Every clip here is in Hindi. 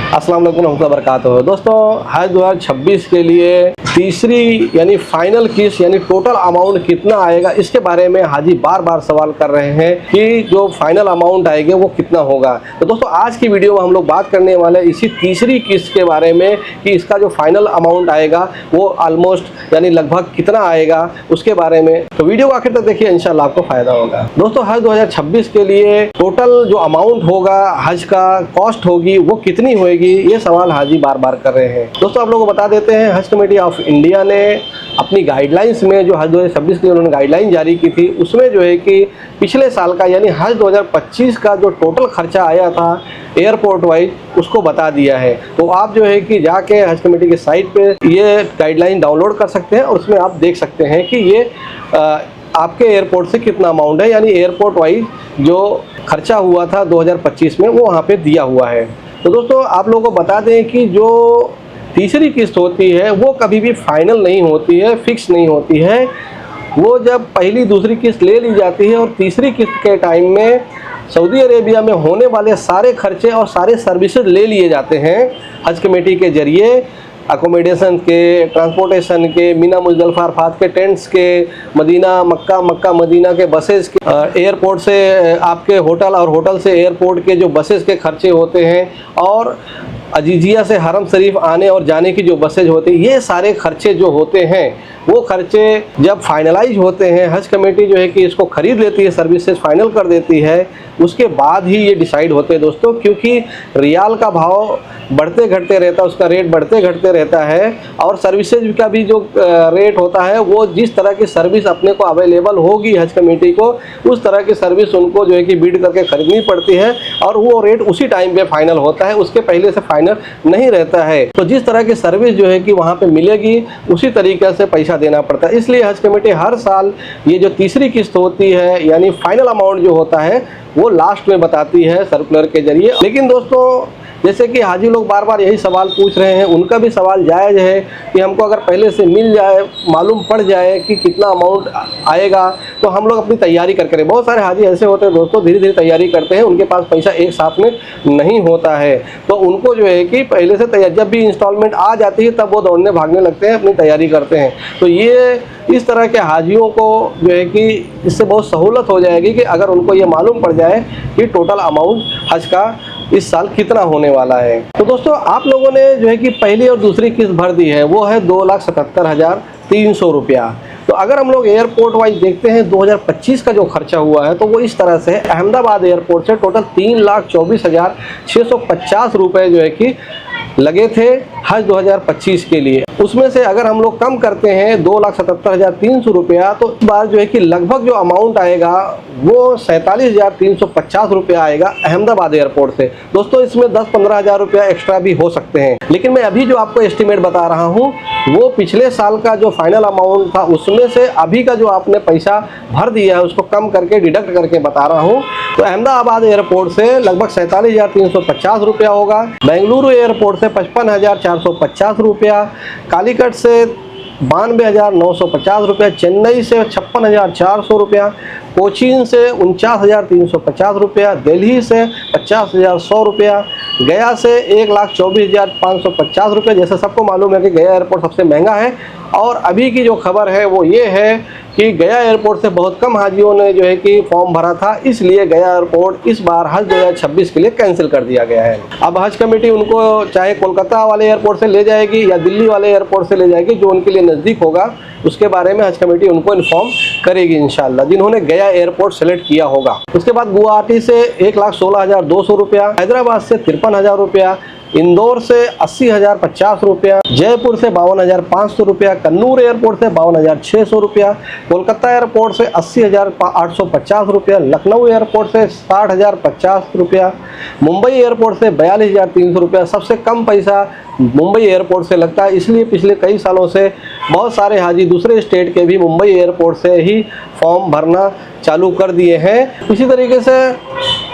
अस्सलाम वालेकुम रहमतुल्लाहि व बरकातुहू। दोस्तों, हज 2026 के लिए तीसरी यानी फाइनल किस्त यानी टोटल अमाउंट कितना आएगा, इसके बारे में हाजी बार बार सवाल कर रहे हैं कि जो फाइनल अमाउंट आएगा वो कितना होगा। तो दोस्तों, आज की वीडियो में हम लोग बात करने वाले इसी तीसरी किस्त के बारे में कि इसका जो फाइनल अमाउंट आएगा वो ऑलमोस्ट यानी लगभग कितना आएगा, उसके बारे में। तो वीडियो को आखिर तक देखिए, इंशाल्लाह आपको फायदा होगा। दोस्तों, हज 2026 के लिए टोटल जो अमाउंट होगा, हज का कॉस्ट होगी, वो कितनी होगी, ये सवाल हाजी बार बार कर रहे हैं। दोस्तों, आप लोगों को बता देते हैं, हज कमेटी ऑफ इंडिया ने अपनी गाइडलाइंस में जो हज 2026 के लिए उन्होंने गाइडलाइन जारी की थी, उसमें जो है कि पिछले साल का यानी हज 2025 का जो टोटल खर्चा आया था एयरपोर्ट वाइज, उसको बता दिया है। तो आप जो है कि जाके हज कमेटी के साइट पे ये गाइडलाइन डाउनलोड कर सकते हैं और उसमें आप देख सकते हैं कि ये आपके एयरपोर्ट से कितना अमाउंट है, यानी एयरपोर्ट वाइज जो खर्चा हुआ था 2025 में वो वहाँ पे दिया हुआ है। तो दोस्तों, आप लोगों को बता दें कि जो तीसरी किस्त होती है वो कभी भी फाइनल नहीं होती है, फिक्स नहीं होती है। वो जब पहली दूसरी किस्त ले ली जाती है और तीसरी किस्त के टाइम में सऊदी अरेबिया में होने वाले सारे खर्चे और सारे सर्विसेज ले लिए जाते हैं हज कमेटी के जरिए, अकोमोडेशन के, ट्रांसपोर्टेशन के, मीना मुजदलिफा अरफात के टेंट्स के, मदीना मक्का मदीना के बसेस के, एयरपोर्ट से आपके होटल और होटल से एयरपोर्ट के जो बसेस के खर्चे होते हैं, और अजीजिया से हरम शरीफ आने और जाने की जो बसेज होती है, ये सारे खर्चे जो होते हैं वो खर्चे जब फाइनलाइज होते हैं, हज कमेटी जो है कि इसको ख़रीद लेती है, सर्विसेज फाइनल कर देती है, उसके बाद ही ये डिसाइड होते हैं दोस्तों। क्योंकि रियाल का भाव बढ़ते घटते रहता है, उसका रेट बढ़ते घटते रहता है, और सर्विसेज का भी जो रेट होता है वो जिस तरह की सर्विस अपने को अवेलेबल होगी हज कमेटी को, उस तरह की सर्विस उनको जो है कि बिड करके ख़रीदनी पड़ती है, और वो रेट उसी टाइम पे फाइनल होता है, उसके पहले से फाइनल नहीं रहता है। तो जिस तरह की सर्विस जो है कि वहाँ पे मिलेगी उसी तरीके से पैसा देना पड़ता है। इसलिए हज कमेटी हर साल ये जो तीसरी किस्त होती है यानी फाइनल अमाउंट जो होता है वो लास्ट में बताती है सर्कुलर के जरिए। लेकिन दोस्तों, जैसे कि हाजी लोग बार बार यही सवाल पूछ रहे हैं, उनका भी सवाल जायज़ है कि हमको अगर पहले से मिल जाए, मालूम पड़ जाए कि कितना अमाउंट आएगा, तो हम लोग अपनी तैयारी कर करें। बहुत सारे हाजी ऐसे होते हैं दोस्तों, धीरे धीरे तैयारी करते हैं, उनके पास पैसा एक साथ में नहीं होता है, तो उनको जो है कि पहले से तैयारी, जब भी इंस्टॉलमेंट आ जाती है तब वो दौड़ने भागने लगते हैं, अपनी तैयारी करते हैं। तो ये इस तरह के हाजियों को जो है कि इससे बहुत सहूलत हो जाएगी कि अगर उनको ये मालूम पड़ जाए कि टोटल अमाउंट हज का इस साल कितना होने वाला है। तो दोस्तों, आप लोगों ने जो है कि पहली और दूसरी किस्त भर दी है, वो है 2,77,300 रुपया। तो अगर हम लोग एयरपोर्ट वाइज देखते हैं 2025 का जो खर्चा हुआ है तो वो इस तरह से है। अहमदाबाद एयरपोर्ट से टोटल 3,24,650 रुपये जो है कि लगे थे हज 2025 के लिए। उसमें से अगर हम लोग कम करते हैं 2,77,300 रुपया, तो इस बार जो है कि लगभग जो अमाउंट आएगा वो 47,350 रुपया आएगा अहमदाबाद एयरपोर्ट से। दोस्तों, इसमें 10-15 हज़ार रुपया एक्स्ट्रा भी हो सकते हैं, लेकिन मैं अभी जो आपको एस्टिमेट बता रहा हूँ वो पिछले साल का जो फाइनल अमाउंट था उसमें से अभी का जो आपने पैसा भर दिया है उसको कम करके डिडक्ट करके बता रहा हूँ। तो अहमदाबाद एयरपोर्ट से लगभग 47,350 रुपया होगा, बेंगलुरु एयरपोर्ट से 55,450 रुपया, कालीकट से 92,950 रुपया, चेन्नई से 56,400 रुपया, कोचीन से 49,350 रुपया, दिल्ली से 50,100 रुपया, गया से 1,24,550 रुपये। जैसे सबको मालूम है कि गया एयरपोर्ट सबसे महंगा है, और अभी की जो खबर है वो ये है कि गया एयरपोर्ट से बहुत कम हाजियों ने जो है कि फॉर्म भरा था, इसलिए गया एयरपोर्ट इस बार हज 2026 के लिए कैंसिल कर दिया गया है। अब हज कमेटी उनको चाहे कोलकाता वाले एयरपोर्ट से ले जाएगी या दिल्ली वाले एयरपोर्ट से ले जाएगी, जो उनके लिए नज़दीक होगा उसके बारे में हज कमेटी उनको इन्फॉर्म करेगी इंशाल्लाह, जिन्होंने गया एयरपोर्ट सेलेक्ट किया होगा। उसके बाद गुवाहाटी से 1,16,200 रुपया, हैदराबाद से 53,000 रुपया, इंदौर से 80,050 रुपया, जयपुर से 52,500 रुपया, कन्नूर एयरपोर्ट से 52,600 रुपया, कोलकाता एयरपोर्ट से 80,850 रुपया, लखनऊ एयरपोर्ट से 60,050 रुपया, मुंबई एयरपोर्ट से 42,300 रुपया। सबसे कम पैसा मुंबई एयरपोर्ट से लगता है, इसलिए पिछले कई सालों से बहुत सारे हाजी दूसरे स्टेट के भी मुंबई एयरपोर्ट से ही फॉर्म भरना चालू कर दिए हैं। इसी तरीके से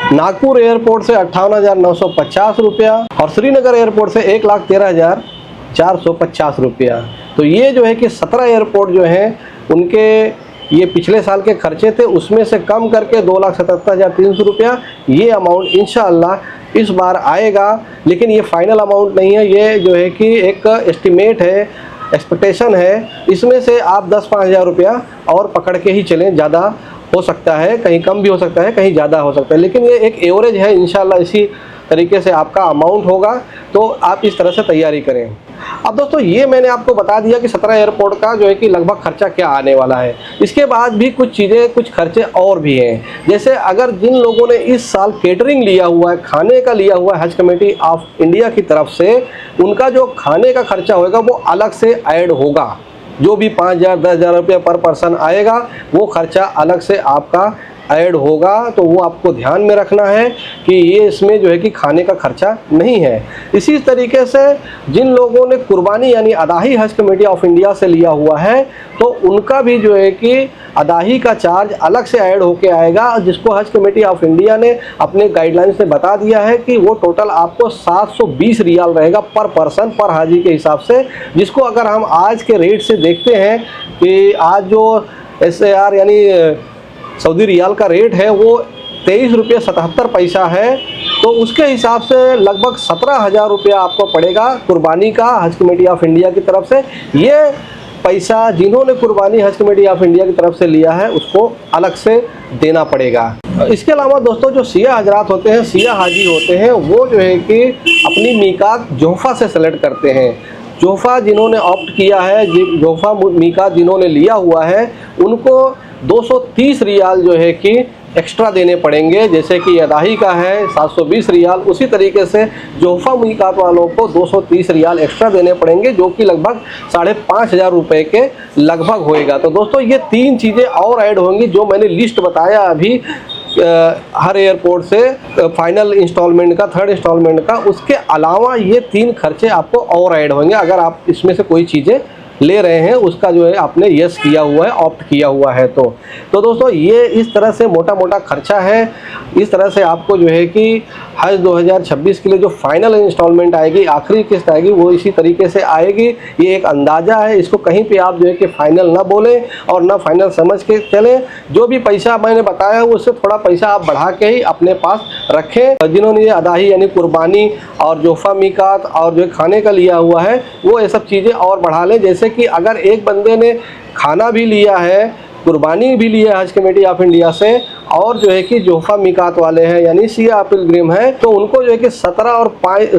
नागपुर एयरपोर्ट से 58,950 रुपया और श्रीनगर एयरपोर्ट से 1,13,450 रुपया। तो ये जो है कि 17 एयरपोर्ट जो हैं उनके ये पिछले साल के खर्चे थे उसमें से कम करके 2,77,300 रुपया ये अमाउंट इंशाअल्लाह इस बार आएगा। लेकिन ये फाइनल अमाउंट नहीं है, ये जो है कि एक एस्टिमेट है, एक्सपेक्टेशन है। इसमें से आप 10-5 हज़ार रुपया और पकड़ के ही चलें, ज़्यादा हो सकता है, कहीं कम भी हो सकता है, कहीं ज़्यादा हो सकता है, लेकिन ये एक एवरेज है। इंशाल्लाह इसी तरीके से आपका अमाउंट होगा, तो आप इस तरह से तैयारी करें। अब दोस्तों ये मैंने आपको बता दिया कि 17 एयरपोर्ट का जो है कि लगभग खर्चा क्या आने वाला है। इसके बाद भी कुछ चीज़ें, कुछ खर्चे और भी हैं। जैसे अगर जिन लोगों ने इस साल केटरिंग लिया हुआ है, खाने का लिया हुआ है हज कमेटी ऑफ इंडिया की तरफ से, उनका जो खाने का खर्चा होगा वो अलग से ऐड होगा। जो भी 5,000 10,000 रुपये पर पर्सन आएगा वो खर्चा अलग से आपका ऐड होगा। तो वो आपको ध्यान में रखना है कि ये इसमें जो है कि खाने का खर्चा नहीं है। इसी तरीके से जिन लोगों ने कुर्बानी यानी अदाही हज कमेटी ऑफ इंडिया से लिया हुआ है, तो उनका भी जो है कि अदाही का चार्ज अलग से ऐड होके आएगा, जिसको हज कमेटी ऑफ इंडिया ने अपने गाइडलाइंस में बता दिया है कि वो टोटल आपको 720 रियाल रहेगा पर पर्सन, पर हाजी के हिसाब से। जिसको अगर हम आज के रेट से देखते हैं कि आज जो SAR यानी सऊदी रियाल का रेट है वो 23 रुपये 77 पैसा है, तो उसके हिसाब से लगभग 17,000 रुपया आपको पड़ेगा कुर्बानी का हज कमेटी ऑफ इंडिया की तरफ से। ये पैसा जिन्होंने कुर्बानी हज कमेटी ऑफ इंडिया की तरफ से लिया है उसको अलग से देना पड़ेगा। इसके अलावा दोस्तों जो सिया हजरात होते हैं, सिया हाजी होते हैं, वो जो है कि अपनी मीकात जोहफा से सेलेक्ट करते हैं। जोहफा जिन्होंने ऑप्ट किया है, जोहफा मीकात जिन्होंने लिया हुआ है, उनको 230 रियाल जो है कि एक्स्ट्रा देने पड़ेंगे। जैसे कि अदाही का है 720 रियाल, उसी तरीके से जोहफा मीकात वालों को 230 रियाल एक्स्ट्रा देने पड़ेंगे, जो कि लगभग 5,500 रुपये के लगभग होएगा। तो दोस्तों ये 3 चीज़ें और ऐड होंगी जो मैंने लिस्ट बताया अभी हर एयरपोर्ट से, फाइनल इंस्टॉलमेंट का, थर्ड इंस्टॉलमेंट का। उसके अलावा ये 3 खर्चे आपको और ऐड होंगे अगर आप इसमें से कोई चीज़ें ले रहे हैं, उसका जो है आपने यस किया हुआ है, ऑप्ट किया हुआ है। तो दोस्तों ये इस तरह से मोटा मोटा खर्चा है। इस तरह से आपको जो है कि हज 2026 के लिए जो फाइनल इंस्टॉलमेंट आएगी, आखिरी किस्त आएगी, वो इसी तरीके से आएगी। ये एक अंदाज़ा है, इसको कहीं पे आप जो है कि फाइनल ना बोलें और ना फाइनल समझ के चलें। जो भी पैसा मैंने बताया है उससे थोड़ा पैसा आप बढ़ा के ही अपने पास रखें। जिन्होंने ये अदाही यानी कुर्बानी और जोहफा मीकात और जो खाने का लिया हुआ है, वो ये सब चीज़ें और बढ़ा लें। जैसे कि अगर एक बंदे ने खाना भी लिया है, कुर्बानी भी लिया है हज कमेटी ऑफ इंडिया से, और जो है कि जोहफा मीकात वाले हैं यानी सिया पिलग्रिम है, तो उनको जो है कि 17 और 5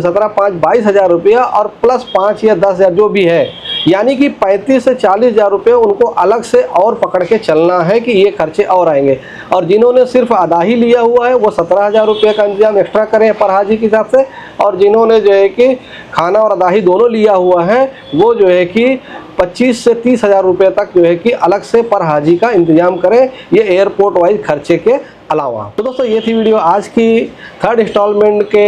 22,000 रुपया और प्लस 5 या 10,000 जो भी है, यानी कि 35 से 40,000 रुपये उनको अलग से और पकड़ के चलना है कि ये खर्चे और आएंगे। और जिन्होंने सिर्फ अदाही लिया हुआ है वो 17,000 रुपये का इंतजाम एक्स्ट्रा करें पर हाजी के हिसाब से, और जिन्होंने जो है कि खाना और अदाही दोनों लिया हुआ है वो जो है कि 25 से 30,000 रुपये तक जो है कि अलग से पर हाजी का इंतजाम करें, ये एयरपोर्ट वाइज खर्चे के अलावा। तो दोस्तों ये थी वीडियो आज की थर्ड इंस्टॉलमेंट के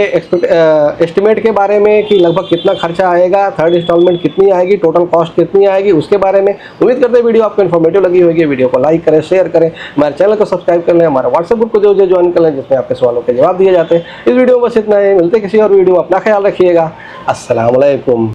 एस्टिमेट के बारे में कि लगभग कितना खर्चा आएगा, थर्ड इंस्टॉलमेंट कितनी आएगी, टोटल कॉस्ट कितनी आएगी, उसके बारे में। उम्मीद करते हैं वीडियो आपको इन्फॉर्मेटिव लगी होगी। वीडियो को लाइक करें, शेयर करें, हमारे चैनल को सब्सक्राइब कर लें, हमारे व्हाट्सएप ग्रुप को जो ज्वाइन कर लें जिसमें आपके सवालों के जवाब दिए जाते हैं। इस वीडियो में बस इतना ही, मिलते किसी और वीडियो। अपना ख्याल रखिएगा। अस्सलाम वालेकुम।